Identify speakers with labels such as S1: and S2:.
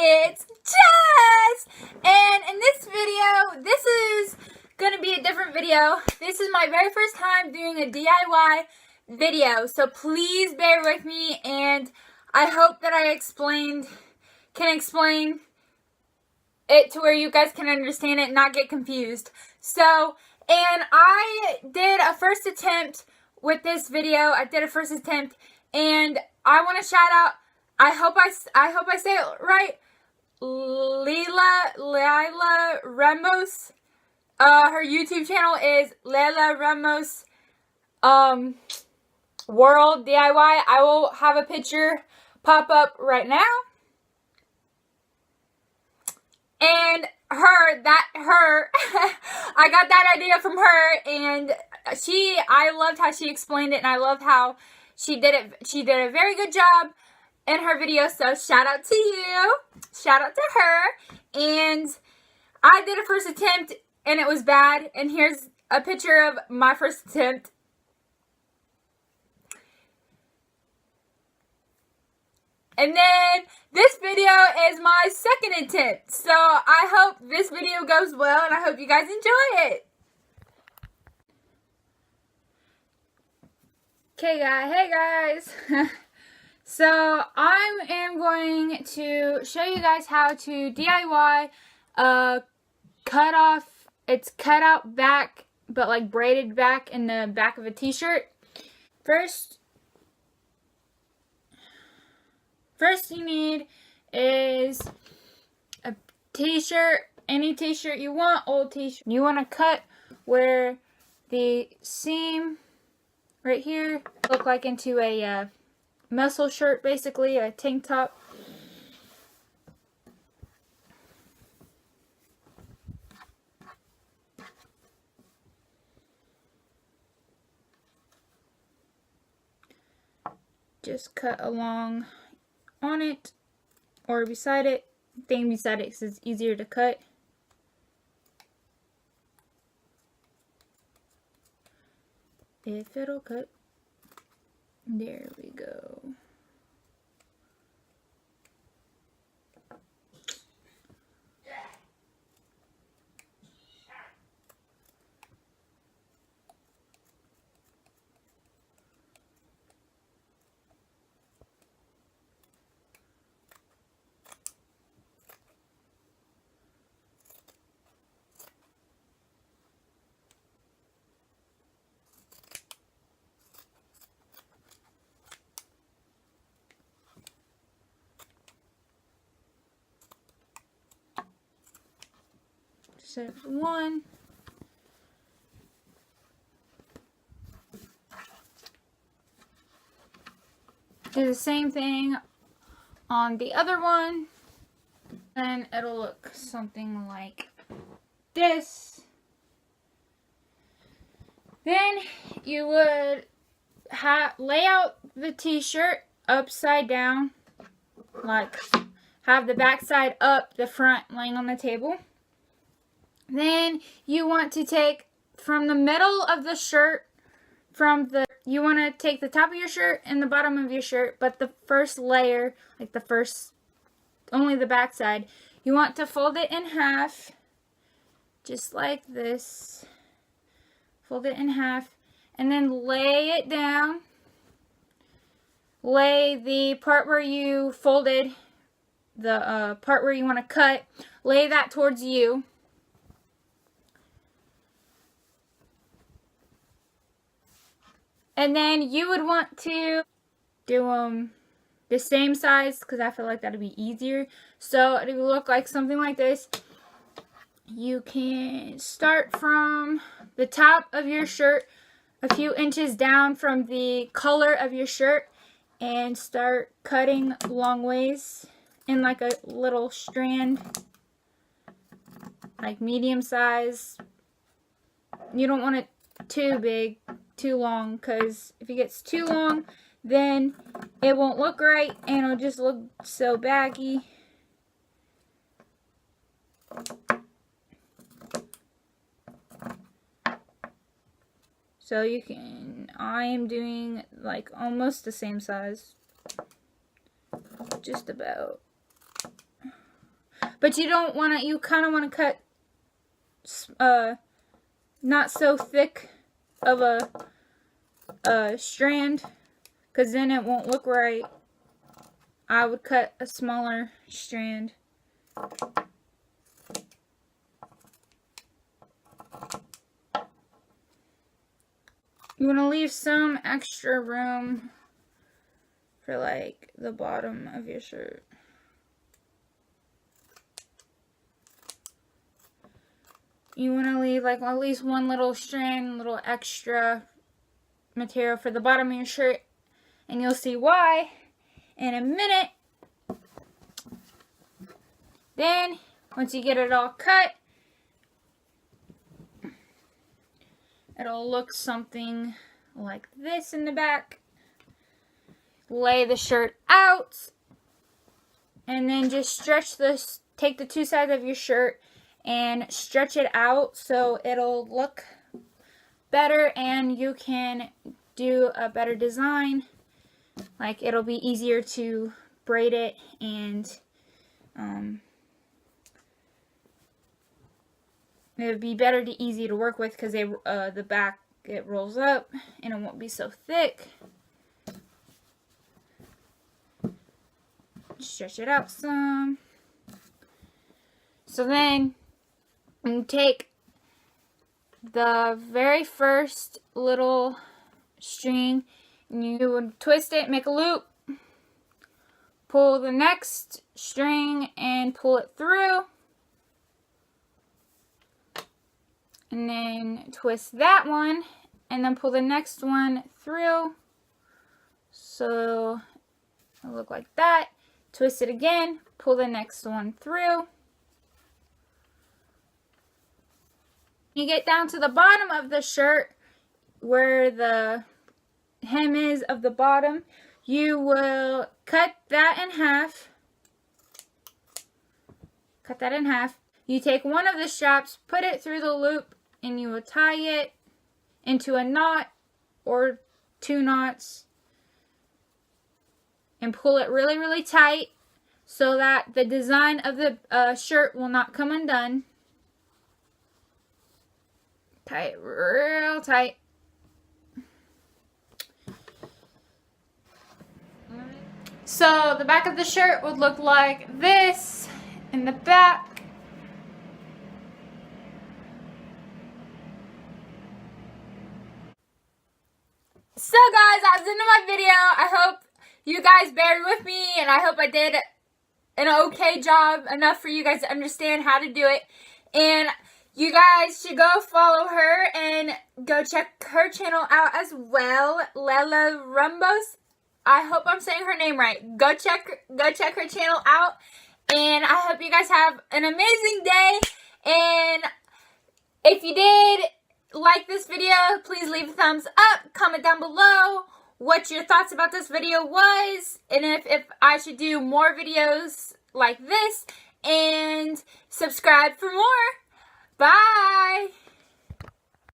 S1: it's Jess! And in this video, this is going to be a different video. This is my very first time doing a DIY video, so please bear with me, and I hope that I can explain it to where you guys can understand it and not get confused. So, and I did a first attempt with this video. And I want to shout out, I hope I say it right, Lila Ramos. Her YouTube channel is Lila Ramos World DIY. I will have a picture pop up right now. And I got that idea from her, and I loved how she explained it, and I loved how she did it. She did a very good job in her video, so shout out to you. Shout out to her. And I did a first attempt, and it was bad, and here's a picture of my first attempt. And then this video is my second attempt. So I hope this video goes well, and I hope you guys enjoy it. Okay, hey guys. So I am going to show you guys how to DIY cut out back, but like braided back in the back of a t-shirt. First you need is a t-shirt, any t-shirt you want, old t-shirt. You want to cut where the seam right here look like into a muscle shirt, basically a tank top. Just cut along on it or beside it, thing beside it, because it's easier to cut. If it'll cut. There we go. Set one. Do the same thing on the other one, and it'll look something like this. Then you would lay out the t-shirt upside down, like have the back side up, the front laying on the table. Then you want to take from the middle of the shirt, you want to take the top of your shirt and the bottom of your shirt, but the first layer, like only the back side, you want to fold it in half, just like this. Fold it in half, and then lay it down. Lay the part where you folded, the part where you want to cut, lay that towards you. And then you would want to do them the same size, because I feel like that would be easier. So it would look like something like this. You can start from the top of your shirt, a few inches down from the collar of your shirt, and start cutting long ways in like a little strand, like medium size. You don't want it too big, too long, because if it gets too long, then it won't look right and it'll just look so baggy. So I am doing like almost the same size, just about. But you don't want to, you kind of want to cut not so thick of a strand, because then it won't look right. I would cut a smaller strand. You want to leave some extra room for like the bottom of your shirt. You want to leave like at least one little strand, little extra material for the bottom of your shirt, and you'll see why in a minute. Then once you get it all cut, it'll look something like this in the back. Lay the shirt out, and then just stretch this, take the two sides of your shirt and stretch it out so it'll look better and you can do a better design. Like, it'll be easier to braid it, and it'll be better to easy to work with because the back, it rolls up and it won't be so thick. Stretch it out some. So then you take the very first little string and you would twist it, make a loop, pull the next string and pull it through, and then twist that one and then pull the next one through, so it'll look like that. Twist it again, pull the next one through. You get down to the bottom of the shirt where the hem is of the bottom. You will cut that in half. Cut that in half. You take one of the straps, put it through the loop, and you will tie it into a knot or 2 knots. And pull it really, really tight so that the design of the shirt will not come undone. Tie it real tight. So the back of the shirt would look like this in the back. So guys, that's the end of my video. I hope you guys bear with me, and I hope I did an okay job, enough for you guys to understand how to do it. And you guys should go follow her and go check her channel out as well, Lela Rumbos. I hope I'm saying her name right. Go check her channel out, and I hope you guys have an amazing day. And if you did like this video, please leave a thumbs up, comment down below what your thoughts about this video was, and if I should do more videos like this, and subscribe for more. Bye!